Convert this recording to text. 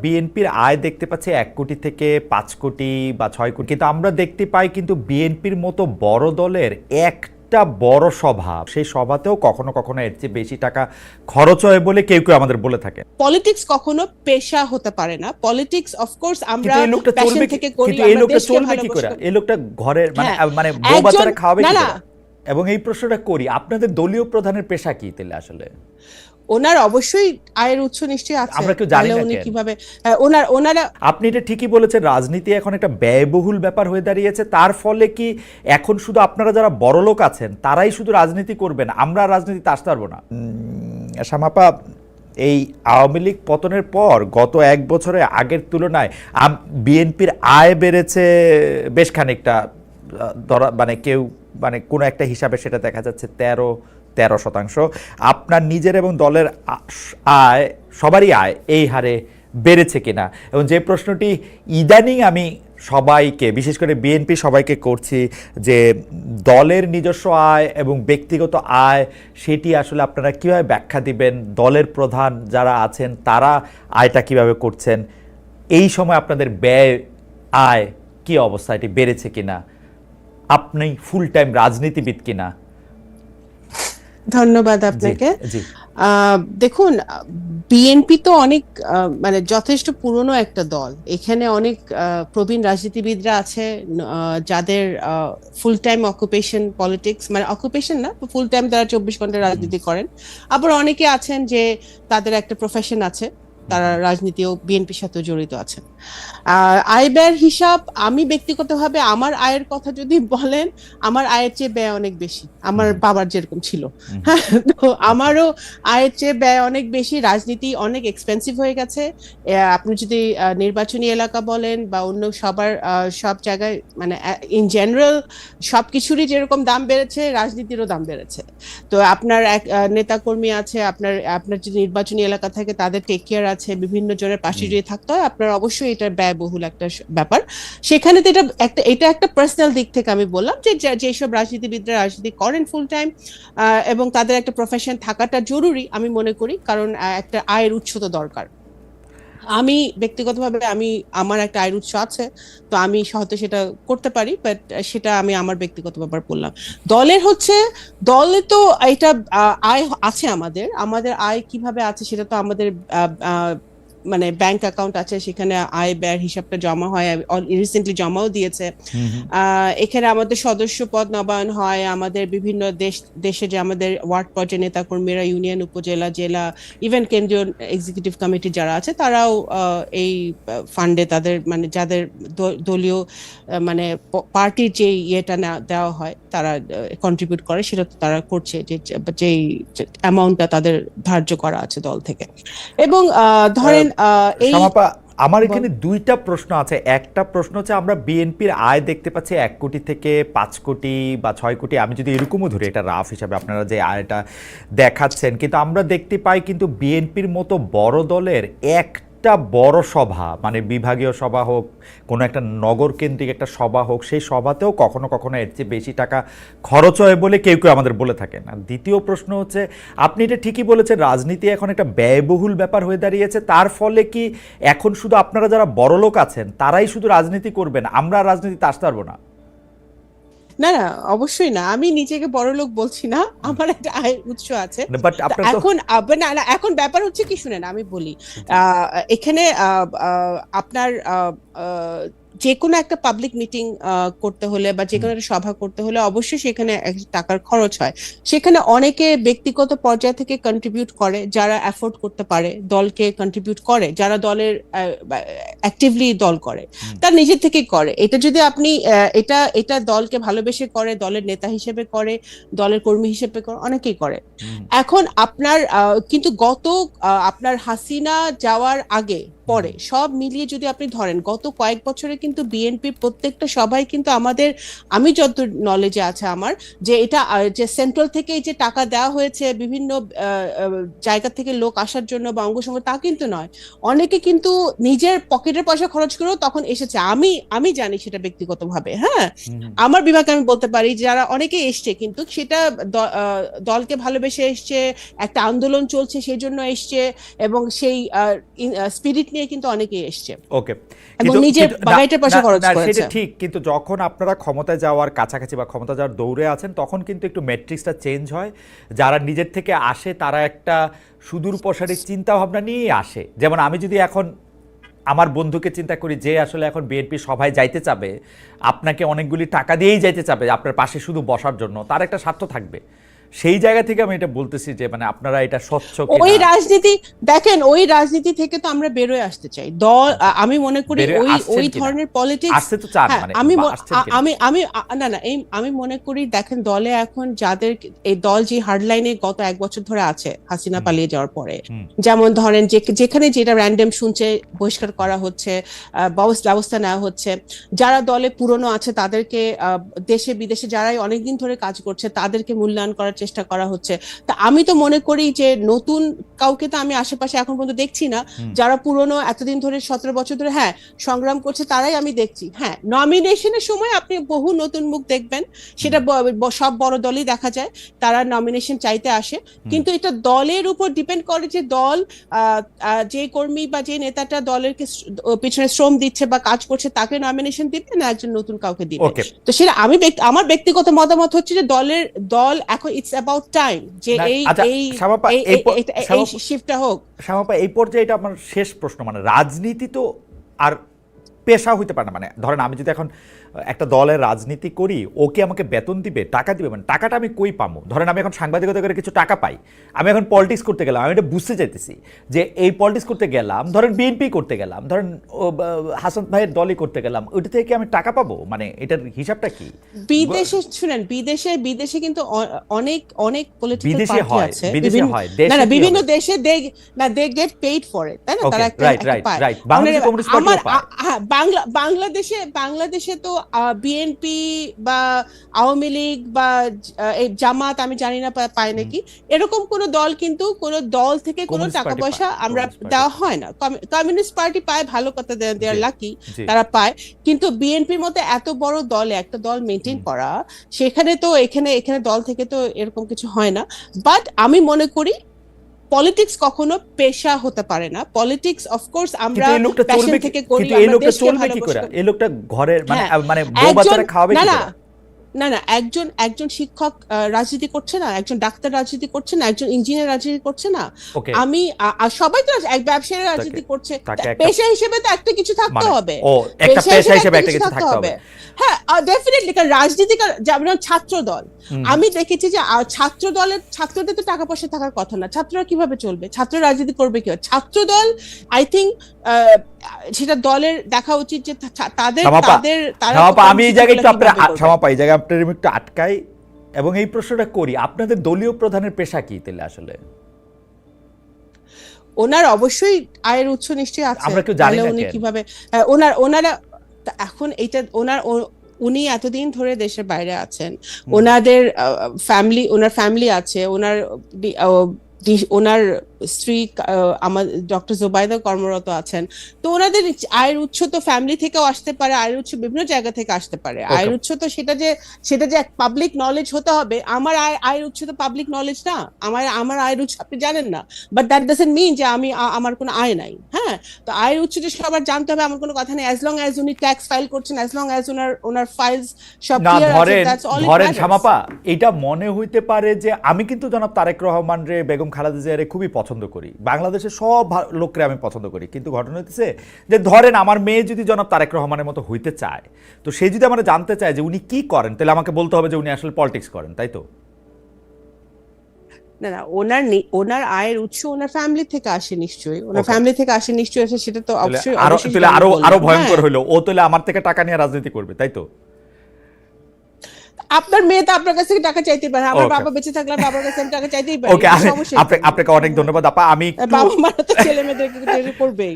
বিএনপির আয় দেখতে পাচ্ছি ১ কোটি থেকে ৫ কোটি বা ৬ কোটি, কিন্তু আমরা দেখতে পাই কিন্তু বিএনপির মতো বড় দলের একটা বড় সভা, সেই সভাতেও কখনো কখনো এর চেয়ে বেশি টাকা খরচ হয় বলে কেউ কেউ আমাদের বলে থাকে। পলিটিক্স কখনো পেশা হতে পারে না। পলিটিক্স অফকোর্স আমরা কিন্তু এই লোকটা প্যাশন চলবে থেকে করি, কিন্তু এই আমরা লোকটা দেশকে চলবে কি করে? ভালোবাসি। এই লোকটা ঘরের মানে হ্যাঁ, মানে বউ বাচ্চারা একজন খাওয়াবে না কি না করে? এবং এই প্রশ্নটা করি, আপনাদের দলীয় প্রধানের পেশা কি তাহলে আসলে? ওনার অবশ্যই আয়ের উৎস নিশ্চয়ই আছে, আমরা কেউ জানি তাহলে না উনি কেন? কিভাবে ওনারা আপনি এটা ঠিকই বলেছেন, রাজনীতি এখন একটা ব্যয়বহুল ব্যাপার হয়ে দাঁড়িয়েছে। তার ফলে কি এখন শুধু আপনারা যারা বড়লোক আছেন তারাই শুধু রাজনীতি করবেন, আমরা রাজনীতিতে আসতে পারবো না? শ্যামাপা, এই আওয়ামী লীগ পতনের পর গত ১ বছরে আগের তুলনায় বিএনপির আয় বেড়েছে বেশ খানিকটা। মানে কেউ মানে কোনো একটা হিসাবে সেটা দেখা যাচ্ছে ১৩%। আপনার নিজের এবং দলের আয়, সবারই আয় এই হারে বেড়েছে কিনা? এবং যে প্রশ্নটি ইদানিং আমি সবাইকে, বিশেষ করে বিএনপি সবাইকে করছি, যে দলের নিজস্ব আয় এবং ব্যক্তিগত আয় সেটি আসলে আপনারা কীভাবে ব্যাখ্যা দিবেন? দলের প্রধান যারা আছেন তারা আয়টা কিভাবে করছেন? এই সময় আপনাদের ব্যয় আয় কি অবস্থা, এটি বেড়েছে কিনা? আপনি ফুল টাইম রাজনীতিবিদ কিনা? ধন্যবাদ আপনাকে। জি। দেখুন, বিএনপি তো অনেক মানে যথেষ্ট পুরনো একটা দল। এখানে অনেক প্রবীণ রাজনীতিবিদরা আছে যাদের ফুল টাইম অকুপেশন পলিটিক্স, মানে অকুপেশন না, ফুল টাইম তারা ২৪ ঘন্টা রাজনীতি করেন। আবার অনেকে আছেন যে তাদের একটা প্রফেশন আছে, তারা রাজনীতি ও বিএনপির সাথে জড়িত আছেন। আয় ব্যয়ের হিসাব, আমি ব্যক্তিগতভাবে আমার আয়ের কথা যদি বলেন, আমার আয়ের চেয়ে ব্যয় অনেক বেশি, আমার বাবার যেরকম ছিল। হ্যাঁ, তো আমারও আয়ের চেয়ে ব্যয় অনেক বেশি। রাজনীতি অনেক এক্সপেন্সিভ হয়ে গেছে। আপনি যদি নির্বাচনী এলাকা বলেন বা অন্য সব জায়গায়, মানে ইন জেনারেল সবকিছুরই যেরকম দাম বেড়েছে, রাজনীতিরও দাম বেড়েছে। তো আপনার এক নেতাকর্মী আছে, আপনার যদি নির্বাচনী এলাকা থাকে তাদের টেক কেয়ার আছে, বিভিন্ন জনের পাশে যদি থাকতে হয়, আপনার অবশ্যই এটা ব্যয়বহুল একটা ব্যাপার। সেখানে তো এটা একটা পার্সোনাল দিক থেকে আমি বললাম যে যেসব রাজনীতিবিদরা রাজনীতি করেন ফুল টাইম এবং তাদের একটা প্রফেশন থাকাটা জরুরি আমি মনে করি, কারণ একটা আয়ের উৎস তো দরকার। আমি ব্যক্তিগতভাবে আমার একটা আয়ের উৎস আছে, তো আমি হয়তো সেটা করতে পারি, বাট সেটা আমি আমার ব্যক্তিগত ব্যাপার বললাম। দলে তো এটা আয় আছে, আমাদের আয় কিভাবে আছে সেটা তো আমাদের মানে ব্যাংক অ্যাকাউন্ট আছে, সেখানে আয় ব্যয়ের হিসাবটা জমা হয়, রিসেন্টলি জমাও দিয়েছে। এখানে আমাদের সদস্য পদ নবায়ন হয়, আমাদের বিভিন্ন দেশে যে আমাদের ওয়ার্ড পর্যায়ে নেতাকর্মীরা, ইউনিয়ন, উপজেলা, জেলা, ইভেন কেন্দ্রীয় এক্সিকিউটিভ কমিটি যারা আছে তারাও এই ফান্ডে তাদের, মানে যাদের দলীয় মানে পার্টির যে ইয়েটা দেওয়া হয় তারা কন্ট্রিবিউট করে, সেটা তো তারা করছে, যেই অ্যামাউন্টটা তাদের ধার্য করা আছে দল থেকে। এবং ধরেন শ্যামাপা, আমার এখানে দুইটা প্রশ্ন আছে। একটা প্রশ্ন হচ্ছে, আমরা বিএনপির আয় দেখতে পাচ্ছি ১ কোটি থেকে ৫ কোটি বা ৬ কোটি, আমি যদি এরকমও ধরি, এটা রাফ হিসাবে আপনারা যে আয়টা দেখাচ্ছেন, কিন্তু আমরা দেখতে পাই কিন্তু বিএনপির মতো বড় দলের একটা বড় সভা, মানে বিভাগীয় সভা হোক, কোনো একটা নগর কেন্দ্রিক একটা সভা হোক, সেই সভাতেও কখনো কখনো এর চেয়ে বেশি টাকা খরচ হয় বলে কেউ কেউ আমাদের বলে থাকেন। আর দ্বিতীয় প্রশ্ন হচ্ছে, আপনি এটা ঠিকই বলেছেন, রাজনীতি এখন একটা ব্যয়বহুল ব্যাপার হয়ে দাঁড়িয়েছে। তার ফলে কি এখন শুধু আপনারা যারা বড়লোক আছেন তারাই শুধু রাজনীতি করবেন, আমরা রাজনীতিতে আসতে পারবো না? না না, অবশ্যই না। আমি নিজেকে বড়লোক বলছি না, আমার একটা আয়ের উৎস আছে। বাট আপনার তো এখন ব্যাপার হচ্ছে কি, শুনেন আমি বলি। এখানে আপনার যে কোনো একটা পাবলিক মিটিং করতে হলে বা যে কোনো একটা সভা করতে হলে অবশ্যই সেখানে টাকার খরচ হয়। সেখানে অনেকে ব্যক্তিগত পর্যায় থেকে কন্ট্রিবিউট করে, যারা অ্যাফোর্ড করতে পারে দলকে কন্ট্রিবিউট করে, যারা দলের অ্যাক্টিভলি দল করে, তার নিজের থেকেই করে। এটা যদি আপনি এটা দলকে ভালোবেসে করে, দলের নেতা হিসেবে করে, দলের কর্মী হিসেবে করে, অনেকেই করে। এখন আপনার কিন্তু আপনার হাসিনা যাওয়ার আগে পরে সব মিলিয়ে যদি আপনি ধরেন, গত কয়েক বছরে কিন্তু বিএনপির প্রত্যেকটা সবাই কিন্তু আমি যত নলেজে আছে আমার, যে এটা যে সেন্ট্রাল থেকে যে টাকা দেওয়া হয়েছে বিভিন্ন জায়গা থেকে লোক আসার জন্য বা অঙ্গ সঙ্গ, তা কিন্তু নয়। অনেকে কিন্তু নিজের পকেটের পয়সা খরচ করেও তখন এসেছে। আমি জানি সেটা ব্যক্তিগতভাবে। হ্যাঁ, আমার বিভাগে আমি বলতে পারি যারা অনেকে এসছে, কিন্তু সেটা দলকে ভালোবেসে এসছে, একটা আন্দোলন চলছে সেই জন্য এসছে, এবং সেই স্পিরিট নিয়ে কিন্তু অনেকেই এসছে ওকে, এবং নিজের বাগাইটের পয়সা খরচ করেছে। সেটা ঠিক, কিন্তু যখন আপনারা ক্ষমতায় যাওয়ার কাছাকাছি বা ক্ষমতা যাওয়ার দৌড়ে আছেন তখন কিন্তু একটু ম্যাট্রিক্সটা চেঞ্জ হয়। যারা নিজের থেকে আসে তারা একটা সুদূর প্রসারী চিন্তা ভাবনা নিয়েই আসে। যেমন আমি যদি এখন আমার বন্ধুকে চিন্তা করি যে আসলে এখন বিএনপি সভায় যাইতে চাবে, আপনাকে অনেকগুলি টাকা দিয়েই যাইতে চাবে আপনার পাশে শুধু বসার জন্য, তার একটা স্বার্থ থাকবে। সেই জায়গা থেকে আমি এটা বলতেছি যে মানে আপনারা এটা স্বচ্ছ ওই রাজনীতি দেখেন, ওই রাজনীতি থেকে তো আমরা বেরোয় আসতে চাই। দল আমি মনে করি ওই ধরনের পলিটিক্স আসতে তো চান, মানে আমি মনে করি দেখেন দলে এখন যাদের এই দল যে হার্ডলাইনে গত 1 বছর ধরে আছে হাসিনা পালিয়ে যাওয়ার পরে, যেমন ধরেন যেখানে যেটা র্যান্ডম শুনছে বহিষ্কার করা হচ্ছে, ব্যবস্থা নেওয়া হচ্ছে। যারা দলে পুরনো আছে তাদেরকে দেশে বিদেশে যারাই অনেকদিন ধরে কাজ করছে তাদেরকে মূল্যায়ন করার চেষ্টা করা হচ্ছে। তা আমি তো মনে করি যে নতুন কাউকে তো আমি আশেপাশে এখন পর্যন্ত দেখছি না। যারা পুরনো এতদিন ধরে 17 বছর ধরে সংগ্রাম করছে তারাই আমি দেখছি। নমিনেশনের সময় আপনি বহু নতুন মুখ দেখবেন, সেটা সব বড় দলই দেখা যায়, তারা নমিনেশন চাইতে আসে। কিন্তু এটা দলের উপর ডিপেন্ড করে যে দল যে কর্মী বা যে নেতাটা দলের পিছনে শ্রম দিচ্ছে বা কাজ করছে তাকে নমিনেশন দিবে না একজন নতুন কাউকে দিবে। তো সেটা আমার ব্যক্তিগত মতামত হচ্ছে যে দল এখন ইটস অ্যাবাউট টাইম যে এই শিফটটা হোক। শ্যামাপা, এই পর্যায়ে এটা আমার শেষ প্রশ্ন, মানে রাজনীতি তো আর পেশা হইতে পারে না। মানে ধরেন আমি যদি এখন একটা দলের রাজনীতি করি, ওকে আমাকে বেতন দিবে, টাকা দিবে, মানে টাকাটা আমি কই পাবো? ধরেন আমি এখন সাংবাদিকতা করে কিছু টাকা পাই, আমি এখন পলিটিক্স করতে গেলাম, আমি এটা বুঝতে চাইতেছি যে এই পলিটিক্স করতে গেলাম, ধরেন বিএনপি করতে গেলাম, ধরেন হাসান ভাইয়ের দলই করতে গেলাম, ওইটা থেকে আমি টাকা পাবো, মানে এটার হিসাবটা কি? বিদেশে শুনেন, বিদেশে কিন্তু অনেক পলিটিক্যাল পার্টি আছে, বিভিন্ন দেশে they get paid for it, তাই না? তারা বাংলাদেশে তো বিএনপি বা আওয়ামী লীগ বা এই জামাত আমি জানি না পায় নাকি, এরকম কোন দল কিন্তু কোন দল থেকে কোনো টাকা পয়সা আমরা দেওয়া হয় না। কমিউনিস্ট পার্টি পায়, ভালো কথা, দেয়ার লাকি, তারা পায়। কিন্তু বিএনপির মতো এত বড় দলে একটা দল মেনটেন করা, সেখানে তো এখানে দল থেকে তো এরকম কিছু হয় না। বাট আমি মনে করি পলিটিক্স কখনো পেশা হতে পারে না। পলিটিক্স অফকোর্স আমরা প্যাশন থেকে করি, আমরা দেশকে ভালোবাসি। এই লোকটা ঘরের মানে বউ বাচ্চারা খাওয়াবে কি করে? না, একজন শিক্ষক রাজনীতি করছে না, একজন ডাক্তার রাজনীতি করছে না, একজন ইঞ্জিনিয়ার রাজনীতি করছে না, আমি সবাই তো এক ব্যবসায়ী রাজনীতি করছে। পেশা হিসেবে তো একটা কিছু থাকতে হবে, পেশা হিসেবে একটা কিছু থাকতে হবে। হ্যাঁ, ডেফিনেটলি। কারণ রাজনীতি, যেমন ছাত্র দল, আমি দেখেছি যে ছাত্র দলের ছাত্রদের তো টাকা পয়সা থাকার কথা না, ছাত্ররা কিভাবে চলবে, ছাত্র রাজনীতি করবে কিভাবে? ছাত্র দল আই থিঙ্ক সেটা দলের দেখা উচিত যে আমি এই জায়গায় একটু আপনার একটু আটকাই এবং এই প্রশ্নটা করি, আপনাদের দলীয় প্রধানের পেশা কি তাহলে? আসলে ওনার অবশ্যই আয়ের উৎস নিশ্চয়ই আছে, আমরা কেউ জানি না উনি কিভাবে ওনারা এখন এইটা উনি এতদিন ধরে দেশের বাইরে আছেন, ওনার ফ্যামিলি আছে, ওনার স্ত্রী আমার ডক্টর জুবাইদা কর্মরত আছেন। তো ওনাদের আয়ের উৎস তো ফ্যামিলি থেকেও আসতে পারে, আয়ের উৎস বিভিন্ন জায়গা থেকে আসতে পারে। আয়ের উৎস তো সেটা যে পাবলিক নলেজ হতে হবে। আমার আয়ের উৎস তো পাবলিক নলেজ না, আমার আয়ের উৎস আপনি জানেন না, বাট দ্যাট ডাজন্ট মিন যে আমার কোনো আয় নাই। তো আয়ের উৎস যে সবার জানতে হবে আমার কোনো কথা নেই, অ্যাজ লং অ্যাজ উনি ট্যাক্স ফাইল করছেন, অ্যাজ লং অ্যাজ ওনার ফাইলস সব ক্লিয়ার আছে, দ্যাটস অল ইট ম্যাটার্স। শ্যামাপা, এটা মনে হইতে পারে যে আমি কিন্তু জনাব তারেক রহমান রে, বেগম খালেদা জিয়ারে খুবই পছন্দ করি, বাংলাদেশের সব লোককে আমি পছন্দ করি, কিন্তু ঘটনা হচ্ছে যে ধরেন আমার মেয়ে যদি জনাব তারেক রহমানের মতো হইতে চায়, তো সে যদি আমরা জানতে চায় যে উনি কি করেন, তাহলে আমাকে বলতে হবে যে উনি আসলে পলিটিক্স করেন, তাই তো? না, ওনার আয়ের উৎস ওনার ফ্যামিলি থেকে আসে নিশ্চয়ই, ওনার ফ্যামিলি থেকে আসে নিশ্চয়ই, সেটা তো অবশ্যই। আরো ভয়ঙ্কর হলো, ও তাহলে আমার থেকে টাকা নিয়ে রাজনীতি করবে, তাই তো? আপনার মেয়ে তো আপনার কাছ থেকে টাকা চাইতে পারে, আমার বাবা বেঁচে থাকলে বাবার কাছে টাকা চাইতেই পারে। আপনাকে অনেক ধন্যবাদ আপা। আমি বাবা মারা তো ছেলে মেয়েদেরকে করবেই।